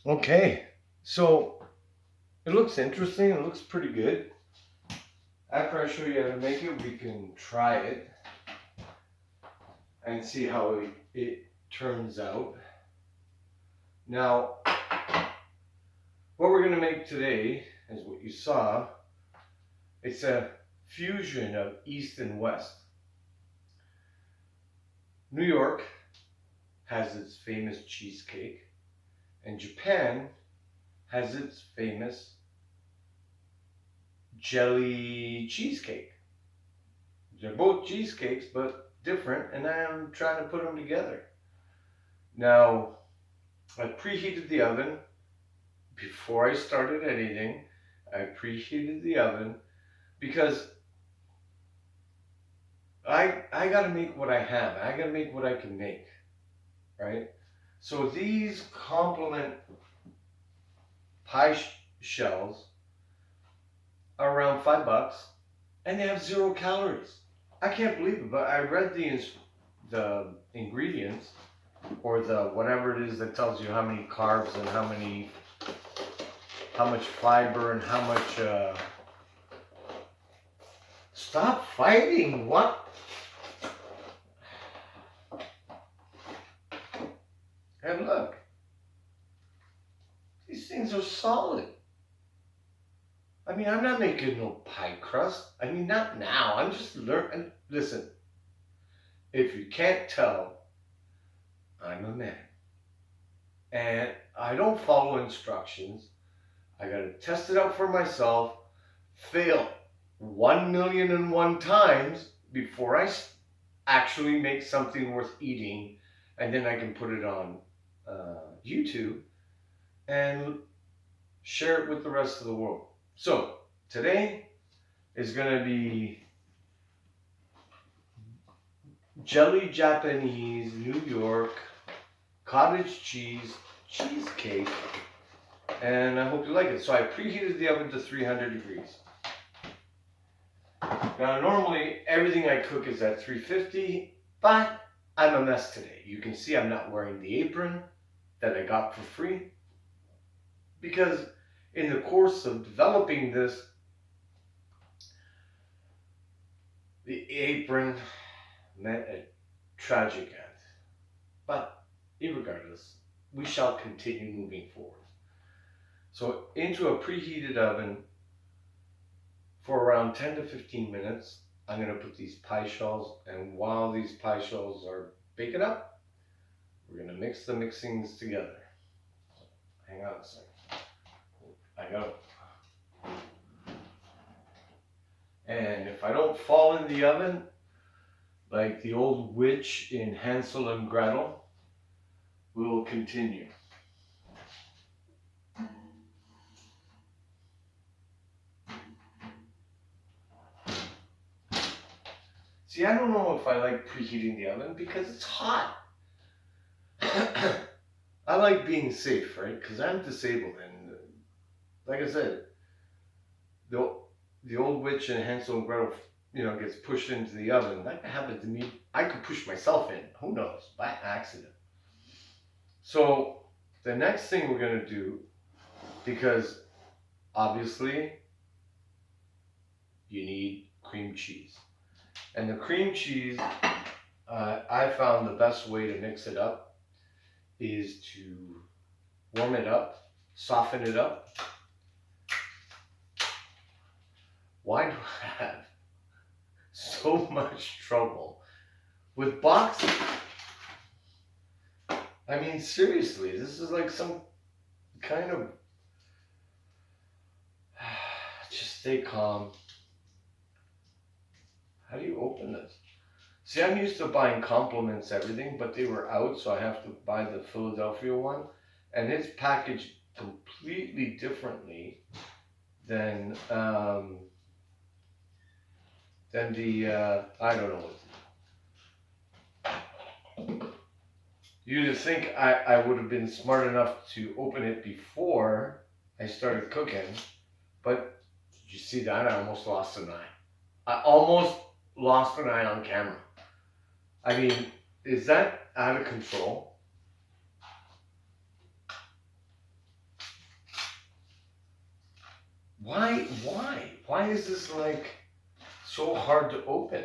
Okay, so it looks interesting. It looks pretty good. After I show you how to make it, we can try it and see how it turns out. Now, what we're going to make today is what you saw. It's a fusion of East and West. New York has its famous cheesecake, and Japan has its famous jelly cheesecake. They're both cheesecakes, but different, and I'm trying to put them together. Now, I preheated the oven before I started anything. I preheated the oven because I got to make what I have. I got to make what I can make, right? So these complement pie shells are around $5, and they have 0 calories. I can't believe it, but I read the ingredients or the whatever it is that tells you how many carbs and how much fiber and how much. Stop fighting! What? And look, these things are solid. I mean, I'm not making no pie crust. I mean, not now. I'm just learning. Listen, if you can't tell, I'm a man. And I don't follow instructions. I gotta test it out for myself, fail 1,000,001 times before I actually make something worth eating, and then I can put it on YouTube and share it with the rest of the world. So today is gonna be jelly Japanese New York cottage cheesecake, and I hope you like it. So I preheated the oven to 300 degrees. Now normally everything I cook is at 350, but I'm a mess today. You can see I'm not wearing the apron that I got for free because in the course of developing this, the apron met a tragic end. But irregardless, we shall continue moving forward. So into a preheated oven for around 10 to 15 minutes, I'm going to put these pie shells, and while these pie shells are baking up, we're going to mix the mixings together. Hang on a second. I got it. And if I don't fall in the oven, like the old witch in Hansel and Gretel, we will continue. See, I don't know if I like preheating the oven because it's hot. I like being safe, right? Because I'm disabled, and like I said, the the old witch in Hansel and Gretel, gets pushed into the oven. That could happen to me. I could push myself in. Who knows? By accident. So the next thing we're gonna do, because obviously you need cream cheese, and the cream cheese, I found the best way to mix it up is to warm it up, soften it up. Why do I have so much trouble with boxing? I mean, seriously, this is like some kind of. Just stay calm. How do you open this? See, I'm used to buying compliments everything, but they were out, so I have to buy the Philadelphia one, and it's packaged completely differently than the I don't know. You'd think I would have been smart enough to open it before I started cooking, but did you see that? I almost lost an eye. I almost lost an eye on camera. I mean, is that out of control? Why is this like so hard to open?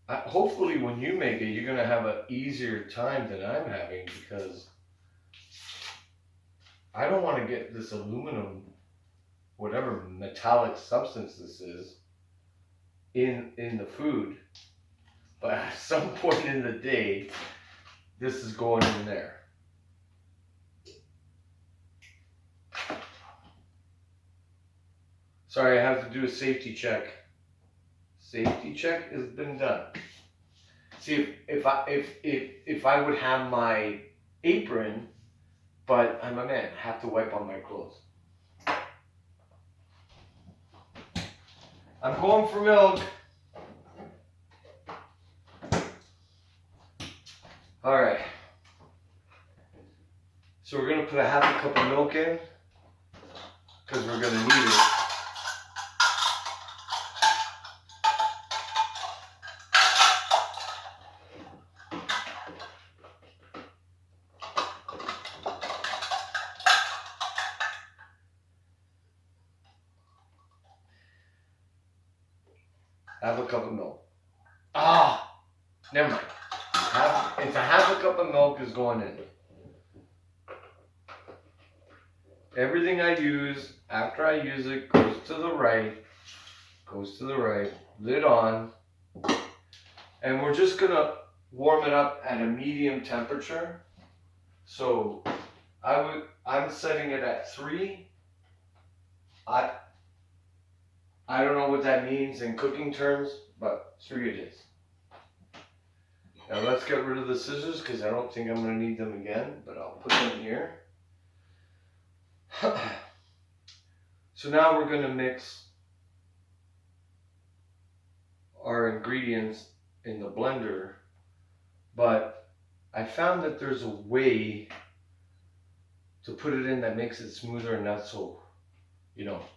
Hopefully when you make it, you're gonna have an easier time than I'm having because I don't want to get this aluminum, whatever metallic substance this is, in the food. But at some point in the day, this is going in there. Sorry, I have to do a safety check. Safety check has been done. See, if I would have my apron, but I'm a man, I have to wipe on my clothes. I'm going for milk. All right. So we're gonna put a half a cup of milk in because we're gonna need it. Half a cup of milk. Ah, never mind. It's a half a cup of milk is going in. Everything I use after I use it goes to the right. Goes to the right. Lid on. And we're just gonna warm it up at a medium temperature. So I'm setting it at 3. I don't know what that means in cooking terms, but 3 it is. Now let's get rid of the scissors because I don't think I'm going to need them again, but I'll put them here. So now we're going to mix our ingredients in the blender, but I found that there's a way to put it in that makes it smoother and not so,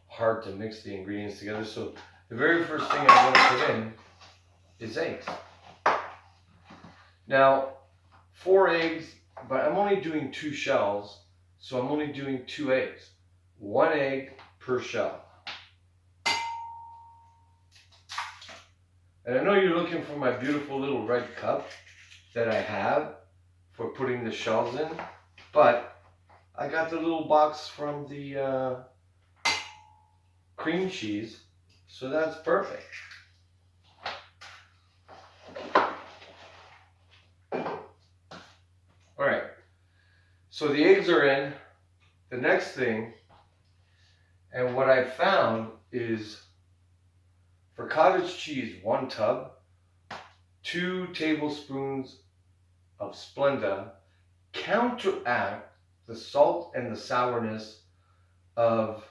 hard to mix the ingredients together. So the very first thing I'm going to put in is eggs. Now, 4 eggs, but I'm only doing 2 shells, so I'm only doing 2 eggs. 1 egg per shell. And I know you're looking for my beautiful little red cup that I have for putting the shells in, but I got the little box from the cream cheese, so that's perfect. All right, so the eggs are in. The next thing, and what I found is for cottage cheese, 1 tub, 2 tablespoons of Splenda counteract the salt and the sourness of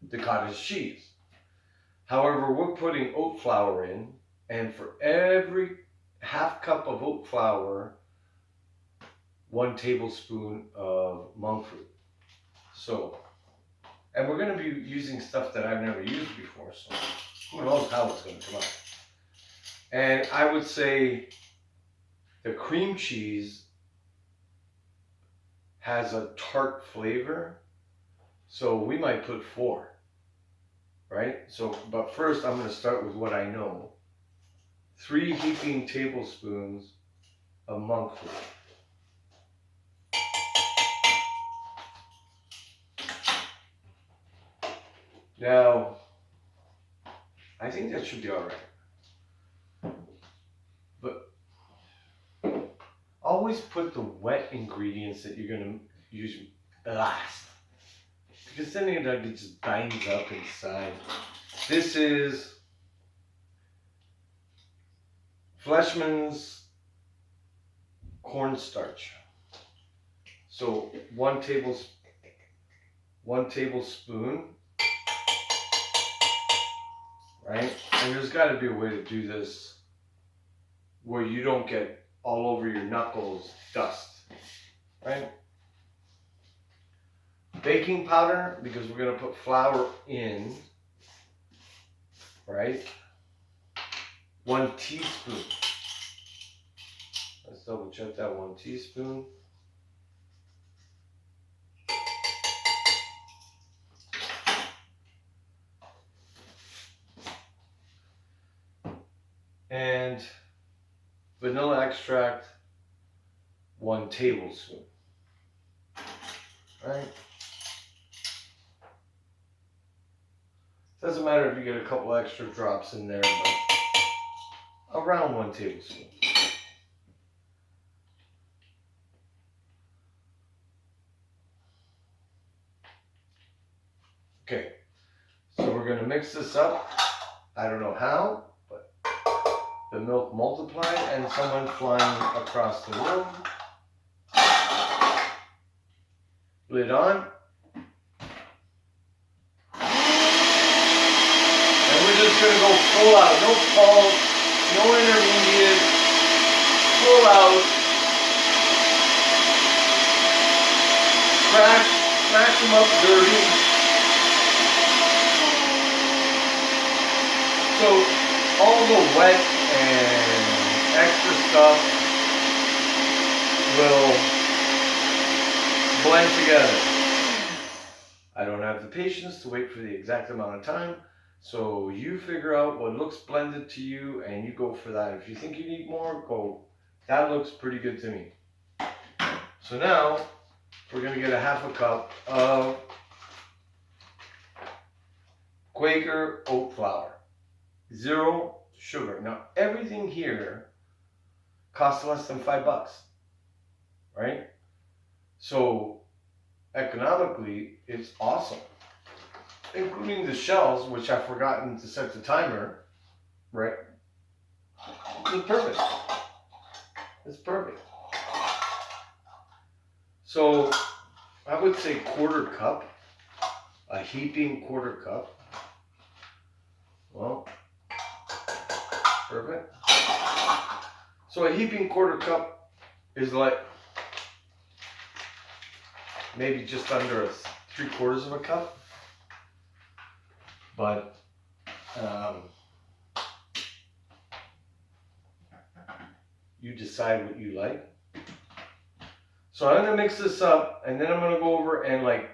the cottage cheese. However, we're putting oat flour in, and for every half cup of oat flour, 1 tablespoon of monk fruit. So, and we're going to be using stuff that I've never used before, so who knows how it's going to come out. And I would say the cream cheese has a tart flavor, so we might put 4, right? So, but first I'm going to start with what I know. 3 heaping tablespoons of monk fruit. Now, I think that should be all right. But always put the wet ingredients that you're going to use last, because then it just binds up inside. This is Fleshman's cornstarch. So 1 tablespoon, right? And there's got to be a way to do this where you don't get all over your knuckles dust, right? Baking powder, because we're going to put flour in, right? 1 teaspoon. Let's double check that. 1 teaspoon. and vanilla extract, 1 tablespoon. Right? Doesn't matter if you get a couple extra drops in there, but around 1 tablespoon. Okay, so we're going to mix this up. I don't know how, but the milk multiplied and someone flying across the room. Lid on. And we're just going to go full out. No pulse, no intermediate. Full out. Smash them up dirty. So all the wet and extra stuff will blend together. I don't have the patience to wait for the exact amount of time, so you figure out what looks blended to you and you go for that. If you think you need more, go. That looks pretty good to me. So now we're going to get a 1/2 cup of Quaker oat flour. 0 sugar. Now everything here costs less than $5, right? So economically, it's awesome, including the shells, which I've forgotten to set the timer. Right? It's perfect. It's perfect. So I would say 1/4 cup, a heaping 1/4 cup. Well. Perfect. So a heaping 1/4 cup is like maybe just under 3/4 of a cup. But you decide what you like. So I'm going to mix this up and then I'm going to go over and like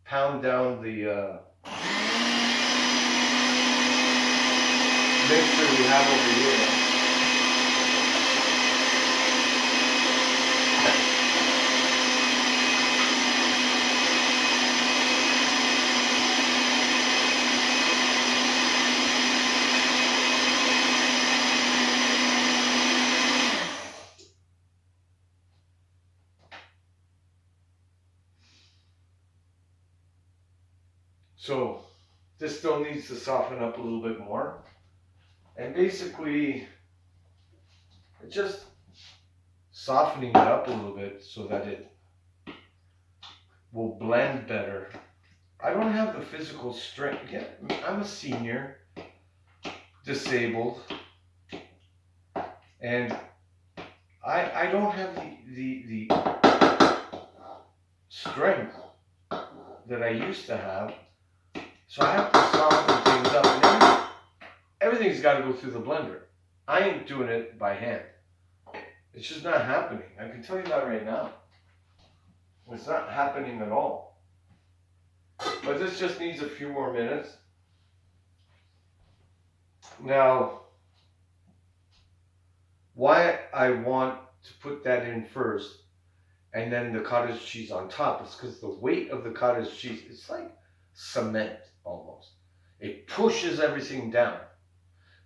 pound down the mixture we have over here. So this still needs to soften up a little bit more. And basically, it's just softening it up a little bit so that it will blend better. I don't have the physical strength yet. I'm a senior, disabled, and I don't have the strength that I used to have. So I have to soften things up. And everything's got to go through the blender. I ain't doing it by hand. It's just not happening. I can tell you that right now. It's not happening at all. But this just needs a few more minutes. Now, why I want to put that in first and then the cottage cheese on top is because the weight of the cottage cheese, it's like cement almost. It pushes everything down.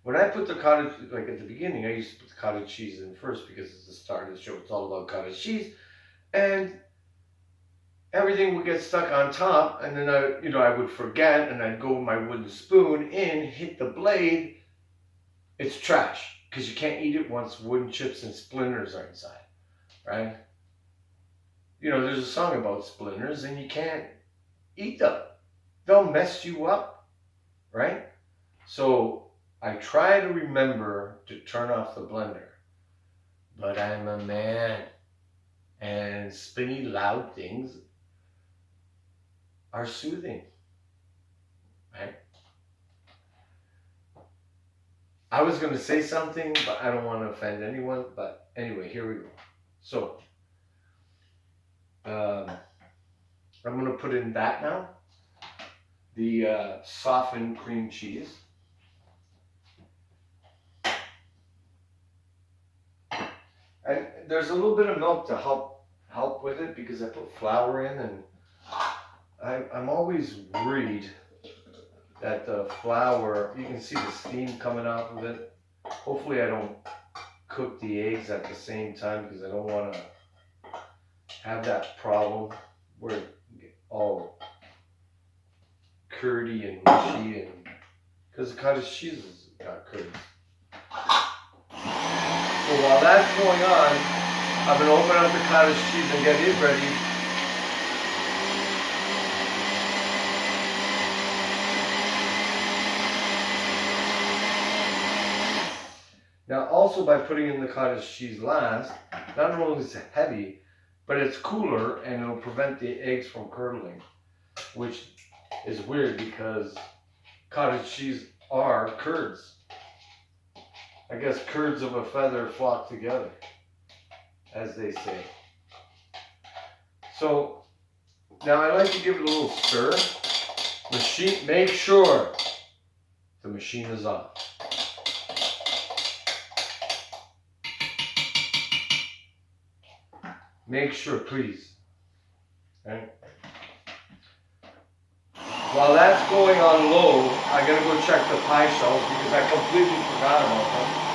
When I put the cottage, like at the beginning, I used to put the cottage cheese in first because it's the start of the show. It's all about cottage cheese. And everything would get stuck on top. And then I would forget and I'd go with my wooden spoon in, hit the blade. It's trash because you can't eat it once wooden chips and splinters are inside, right? There's a song about splinters and you can't eat them. They'll mess you up, right? So I try to remember to turn off the blender, but I'm a man, and spinny loud things are soothing, right? I was going to say something, but I don't want to offend anyone, but anyway, here we go. So, I'm going to put in that now, the softened cream cheese. there's a little bit of milk to help with it because I put flour in, and I'm always worried that the flour, you can see the steam coming off of it. Hopefully I don't cook the eggs at the same time because I don't want to have that problem where it get all curdy and mushy, and because the cottage cheese has got curds. So while that's going on, I'm going to open up the cottage cheese and get it ready. Now also by putting in the cottage cheese last, not only is it heavy, but it's cooler and it'll prevent the eggs from curdling, which is weird because cottage cheese are curds. I guess curds of a feather flock together, as they say. So now I like to give it a little stir. Make sure the machine is off. Make sure, please. Okay. While that's going on low, I gotta go check the pie shells because I completely forgot about them.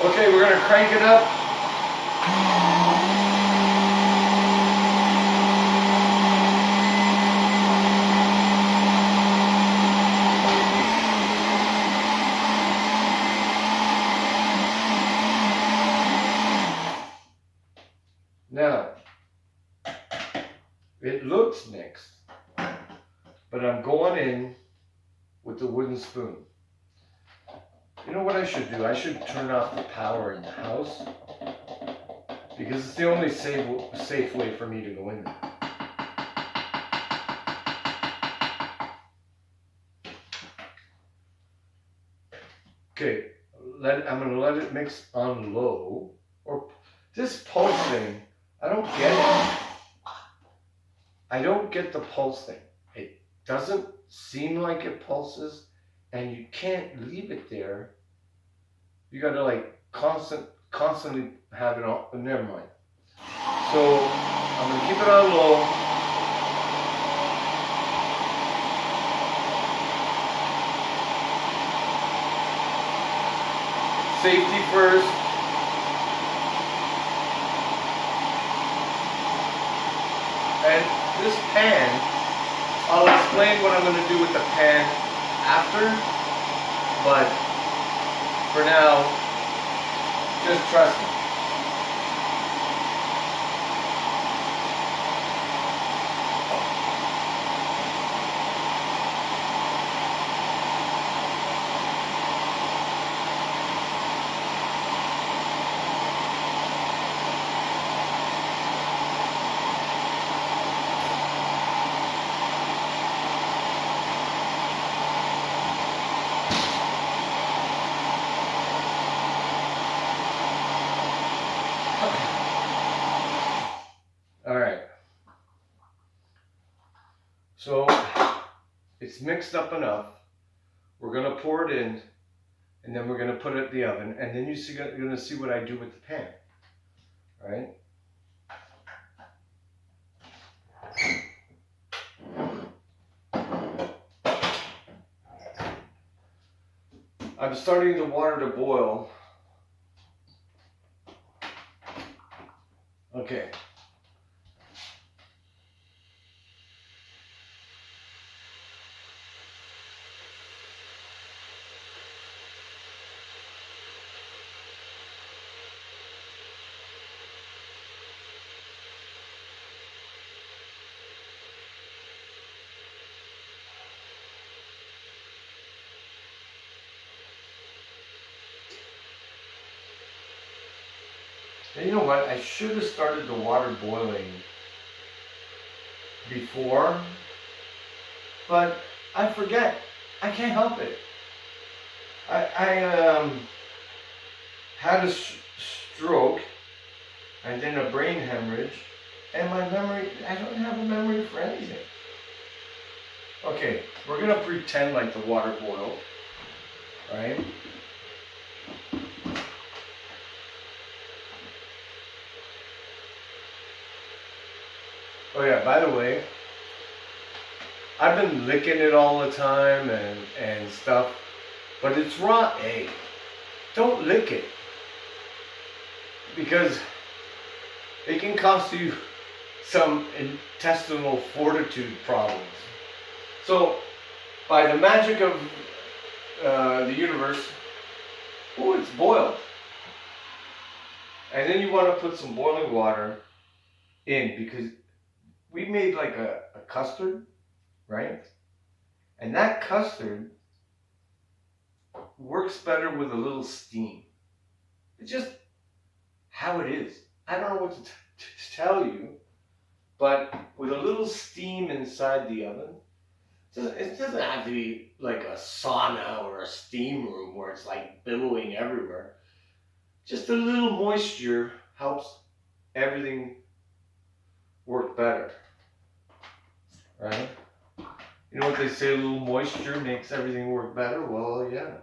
Okay, we're gonna crank it up. Now, it looks mixed, but I'm going in with the wooden spoon. You know what I should do? I should turn off the power in the house because it's the only safe way for me to go in there. Okay, I'm going to let it mix on low. Or this pulse thing, I don't get it. I don't get the pulse thing. It doesn't seem like it pulses, and you can't leave it there. You got to like constantly have it on. Never mind. So I'm going to keep it on low. Safety first. And this pan, I'll explain what I'm going to do with the pan after, but for now, just trust me. All right. So it's mixed up enough. We're going to pour it in, and then we're going to put it in the oven, and then you're going to see what I do with the pan. All right? I'm starting the water to boil. Okay. And you know what? I should have started the water boiling before, but I forget. I can't help it. I had a stroke and then a brain hemorrhage, and my memory, I don't have a memory for anything. Okay, we're gonna pretend like the water boiled, right? Oh yeah, by the way, I've been licking it all the time and stuff, but it's raw egg. Don't lick it because it can cost you some intestinal fortitude problems. So, by the magic of the universe, oh, it's boiled. And then you want to put some boiling water in because we made like a custard, right? And that custard works better with a little steam. It's just how it is. I don't know what to tell you, but with a little steam inside the oven, it doesn't have to be like a sauna or a steam room where it's like billowing everywhere. Just a little moisture helps everything work better, right? You know what they say, a little moisture makes everything work better? Well, yeah.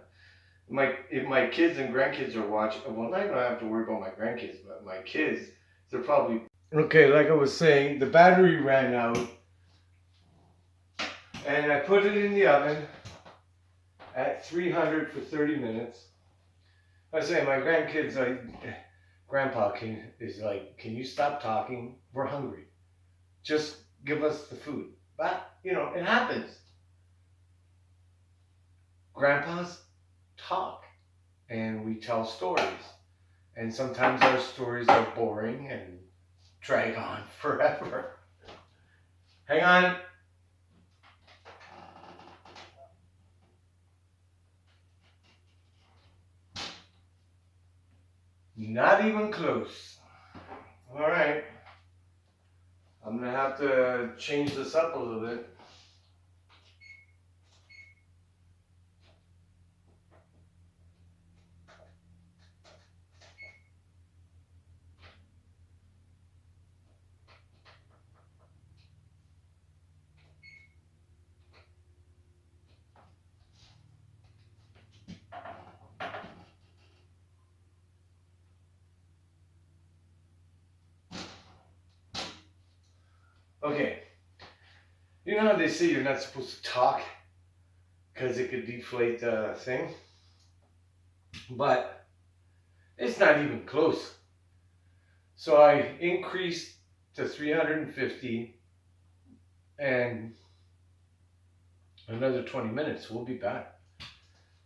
If my kids and grandkids are watching, well, I don't have to worry about my grandkids, but my kids, they're probably... Okay, like I was saying, the battery ran out, and I put it in the oven at 300 for 30 minutes. I say, my grandkids, Grandpa is like, can you stop talking? We're hungry. Just give us the food. But, it happens. Grandpas talk, and we tell stories. And sometimes our stories are boring and drag on forever. Hang on. Not even close. All right. I'm going to have to change this up a little bit. Okay. You know how they say you're not supposed to talk because it could deflate the thing? But it's not even close. So I increased to 350 and another 20 minutes. We'll be back.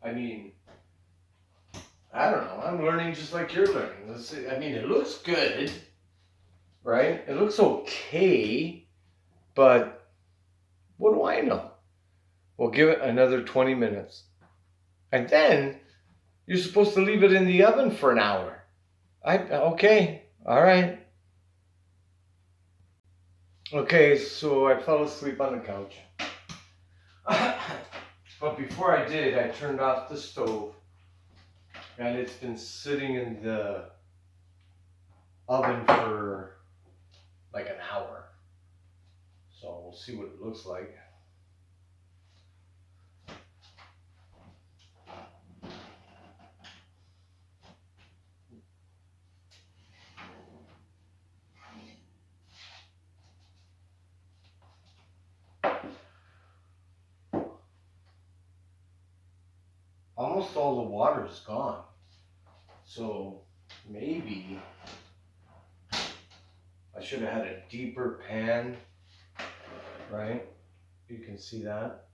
I mean, I don't know. I'm learning just like you're learning. Let's see. I mean, it looks good, right? It looks okay, but what do I know? We'll give it another 20 minutes. And then you're supposed to leave it in the oven for an hour. Okay, all right. Okay, so I fell asleep on the couch. But before I did, I turned off the stove. And it's been sitting in the oven for like an hour. So we'll see what it looks like. Almost all the water is gone. So maybe I should have had a deeper pan, right? You can see that.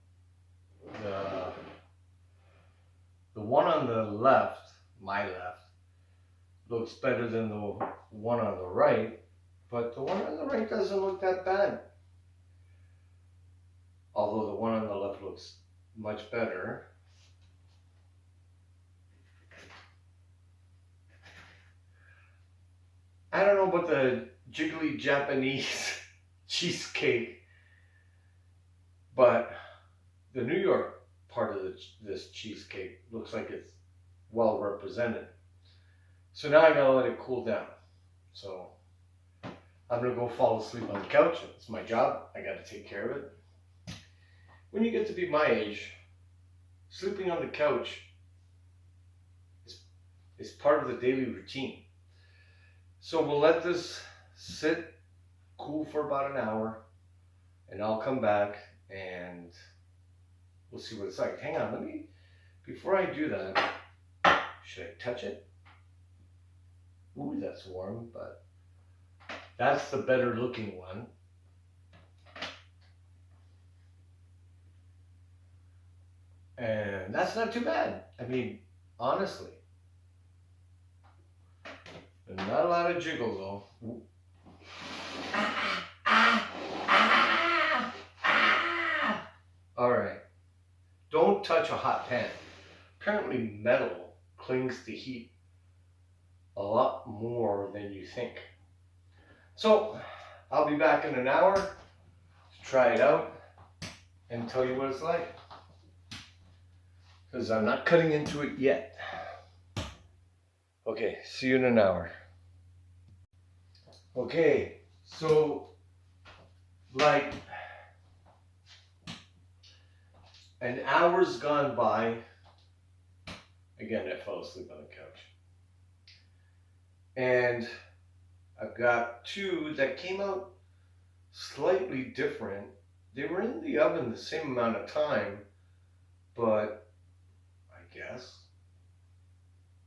The one on the left, my left, looks better than the one on the right, but the one on the right doesn't look that bad. Although the one on the left looks much better. I don't know about the Jiggly Japanese cheesecake, but the New York part of this cheesecake. Looks like it's well represented. So now I gotta let it cool down. So I'm gonna go fall asleep on the couch. It's my job. I gotta take care of it. When you get to be my age, sleeping on the couch is part of the daily routine. So we'll let this sit cool for about an hour, and I'll come back and we'll see what it's like. Hang on, before I do that, should I touch it? Ooh, that's warm, but that's the better looking one. And that's not too bad. I mean, honestly. Not a lot of jiggle though. Ooh. All right. Don't touch a hot pan. Apparently metal clings to heat a lot more than you think. So I'll be back in an hour to try it out and tell you what it's like. Because I'm not cutting into it yet. Okay, see you in an hour. Okay, so like an hour's gone by. Again, I fell asleep on the couch. And I've got two that came out slightly different. They were in the oven the same amount of time, but I guess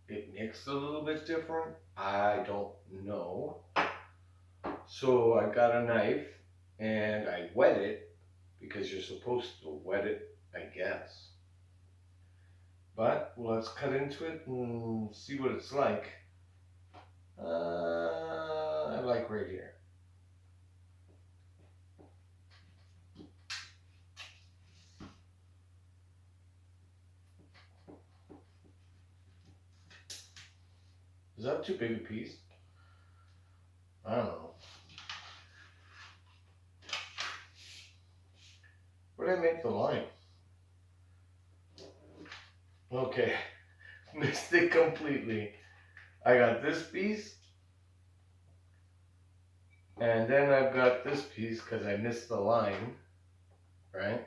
it mixed a little bit different. I don't know. So I got a knife and I wet it because you're supposed to wet it, I guess. But let's cut into it and see what it's like. I like right here. Is that too big a piece? I don't know. Where did I make the line? Okay, missed it completely. I got this piece, and then I've got this piece because I missed the line, right?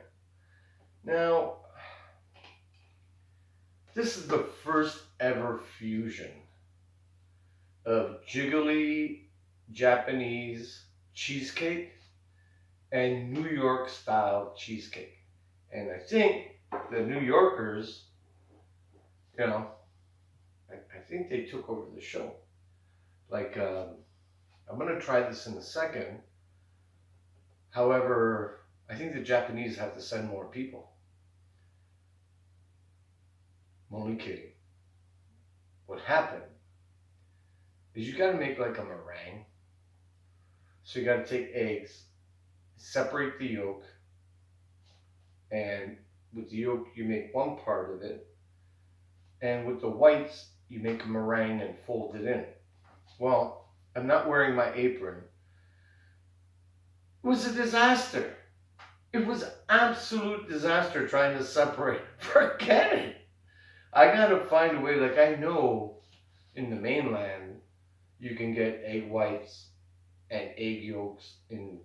Now, this is the first ever fusion of Jiggly Japanese cheesecake and New York style cheesecake. And I think the New Yorkers, you know, I think they took over the show. Like, I'm going to try this in a second. However, I think the Japanese have to send more people. I'm only kidding. What happened is you got to make like a meringue. So you got to take eggs, separate the yolk, and with the yolk you make one part of it, and with the whites you make a meringue and fold it in. Well, I'm not wearing my apron. It was a disaster. It was absolute disaster trying to separate. Forget it. I gotta find a way. Like, I know in the mainland you can get egg whites and egg yolks in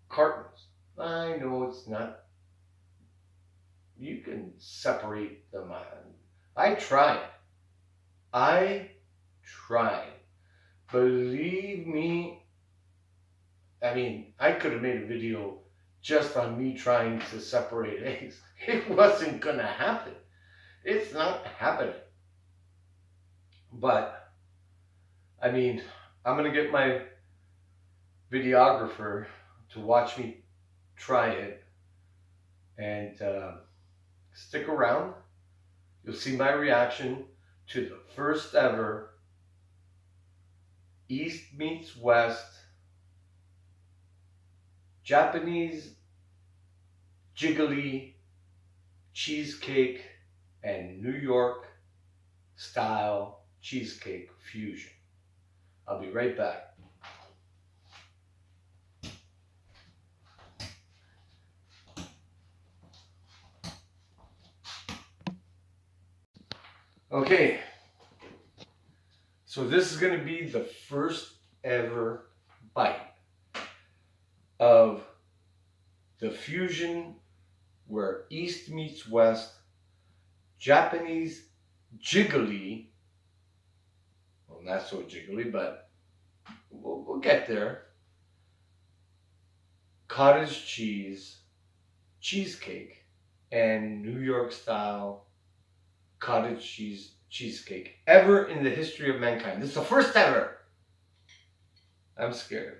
cartons. I know it's not. You can separate them. I tried. I tried. Believe me. I mean, I could have made a video just on me trying to separate eggs. It wasn't gonna happen. It's not happening. But, I mean, I'm gonna get my videographer to watch me try it, and stick around. You'll see my reaction to the first ever East meets West Japanese Jiggly cheesecake and New York style cheesecake fusion. I'll be right back. Okay, so this is going to be the first ever bite of the fusion where East meets West, Japanese jiggly. Well, not so jiggly, but we'll get there. Cottage cheesecake and New York style cheesecake ever in the history of mankind. This is the first ever. I'm scared.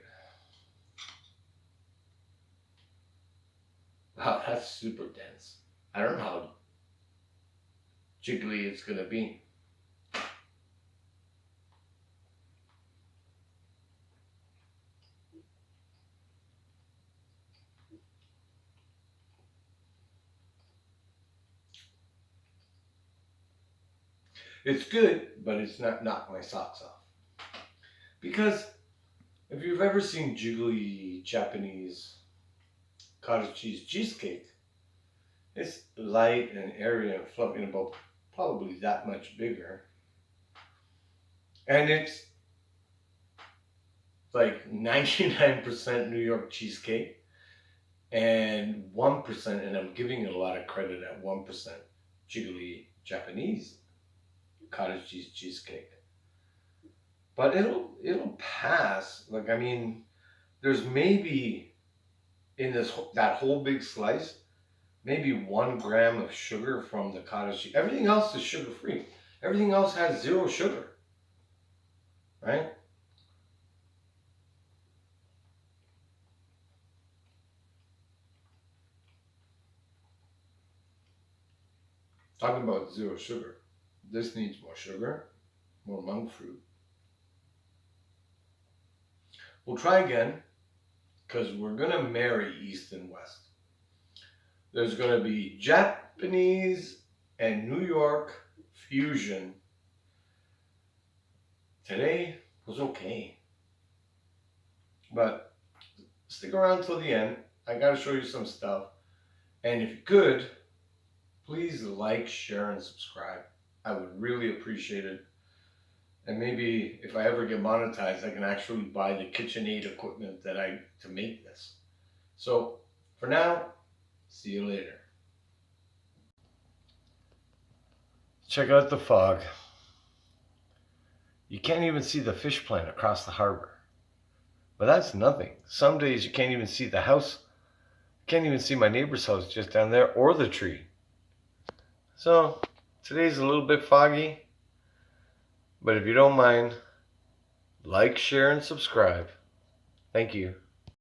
Wow, that's super dense. I don't know how jiggly it's gonna be. It's good, but it's not knock my socks off. Because if you've ever seen jiggly Japanese cottage cheesecake, it's light and airy and fluffy and about probably that much bigger. And it's like 99% New York cheesecake and 1%, and I'm giving it a lot of credit at 1%, jiggly Japanese cottage cheesecake. But it'll pass. Like, I mean, there's maybe in that whole big slice, maybe 1 gram of sugar from the cottage cheese. Everything else is sugar free. Everything else has zero sugar, right? Talking about zero sugar. This needs more sugar, more monk fruit. We'll try again because we're going to marry East and West. There's going to be Japanese and New York fusion. Today was okay, but stick around till the end. I got to show you some stuff. And if you could, please like, share, and subscribe. I would really appreciate it. And maybe if I ever get monetized, I can actually buy the KitchenAid equipment to make this. So for now, see you later. Check out the fog. You can't even see the fish plant across the harbor. But that's nothing. Some days you can't even see the house. Can't even see my neighbor's house just down there or the tree. So today's a little bit foggy. But if you don't mind, like, share, and subscribe. Thank you.